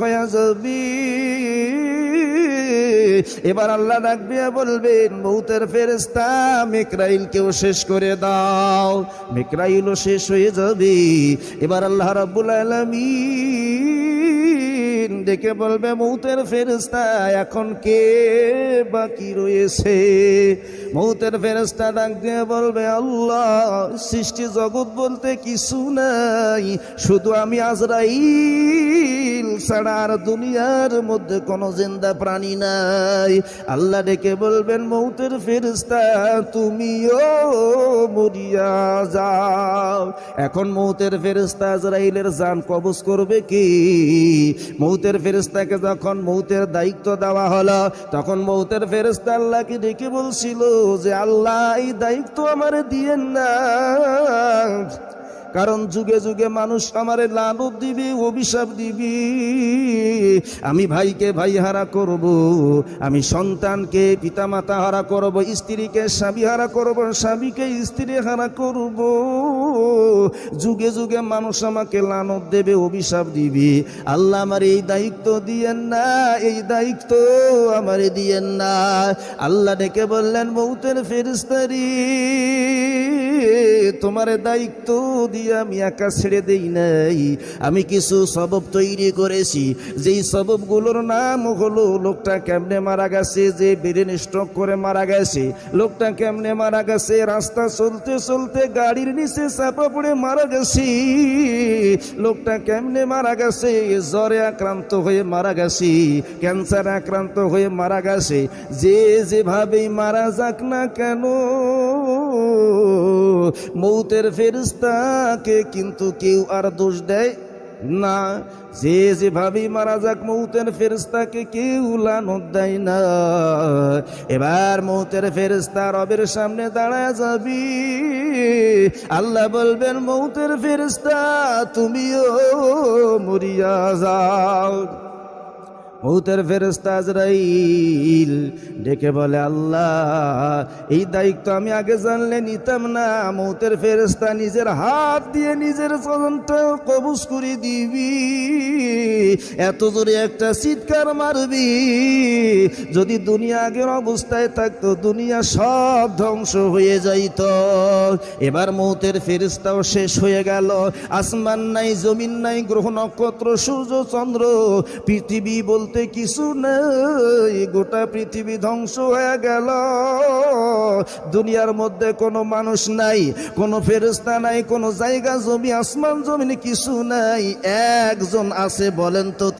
হয়ে যাবি। এবার আল্লাহ ডাক দিয়ে বলবেন, মউতের ফেরেশতা মিকরাইলকেও শেষ করে দাও। মিকরাইলও শেষ হয়ে যাবে। এবার আল্লাহ রাব্বুল আলামিন ডেকে বলবে, মউতের ফেরেশতা এখন কে বাকি রয়েছে? মউতের ফেরেশতা ডাক দিয়ে বলবে, আল্লাহ, সৃষ্টি জগৎ বলতে কিছু নাই, শুধু আমি আজরাইল ছাড়া আর দুনিয়ার মধ্যে কোনো জিন্দা প্রাণী নাই। আল্লাহ ডেকে বলবেন, মউতের ফেরেশতা তুমিও মরিয়া যাও। এখন মউতের ফেরেশতা আজরাইলের জান কবজ করবে কি? মউতের ফেরেশতাকে যখন মউতের দায়িত্ব দেওয়া হলো, তখন মউতের ফেরেশতা আল্লাহকে ডেকে বলছিল যে, আল্লাহ, এই দায়িত্ব আমারে দিয়েন না, কারণ যুগে যুগে মানুষ আমারে লানত দিবে, অভিশাপ দিবি। আমি ভাইকে ভাই হারা করব, আমি সন্তানকে পিতামাতা হারা করব, স্ত্রীকে স্বামী হারা করব, স্বামীকে স্ত্রী হারা করব। যুগে যুগে মানুষ আমাকে লানত দেবে, অভিশাপ দিবি। আল্লাহ আমার এই দায়িত্ব দিয়েন না, এই দায়িত্ব আমারে দিয়েন না। আল্লাহ ডেকে বললেন, মউতের ফেরেশতারি, তোমার দায়িত্ব দিয়ে আমি একা ছেড়ে দেই নাই। আমি কিছু সবব তৈরি করেছি, যেই সববগুলোর নাম হলো, লোকটা কেমনে মারা গেছে, যে ব্রেন স্ট্রোক করে মারা গেছে, লোকটা কেমনে মারা গেছে, রাস্তা চলতে চলতে গাড়ির নিচে চাপা পড়ে মারা গেছে, লোকটা কেমনে মারা গেছে, জ্বরে আক্রান্ত হয়ে মারা গেছে, ক্যান্সারে আক্রান্ত হয়ে মারা গেছে। যে যেভাবেই মারা যাক না কেন, মউতের ফেরেশতাকে কিন্তু কেউ আর দোষ দেয় না। যে যেভাবেই মারা যাক, মউতের ফেরেশতাকে কেউ লানত দেয় না। এবার মউতের ফেরেশতা রবের সামনে দাঁড়ায় যাবি। আল্লাহ বলবেন, মউতের ফেরেশতা তুমিও মরিয়া যাও। মউতের ফেরেশতা আজরাইল ডেকে বলে, আল্লাহ, এই দায়িত্ব আমি আগে জানলে নিতাম না। মউতের ফেরেশতা নিজের হাত দিয়ে নিজের চরণটা কবজ করে দিবি। এত জোরে একটা চিৎকার মারবি, যদি দুনিয়া আগের অবস্থায় থাকতো, দুনিয়া সব ধ্বংস হয়ে যাইত। এবার মউতের ফেরেশতাও শেষ হয়ে গেল। আসমান নাই, জমিন নাই, গ্রহ নক্ষত্র, সূর্য চন্দ্র, পৃথিবী বলতে কিছু নাই, গোটা পৃথিবী ধ্বংস হয়ে গেল। দুনিয়ার মধ্যে কোনো মানুষ নাই, কোনো ফেরেশতা নাই, কোনো জায়গা জমি আসমান জমিন কিছু নাই। একজন আছে, বলেন তো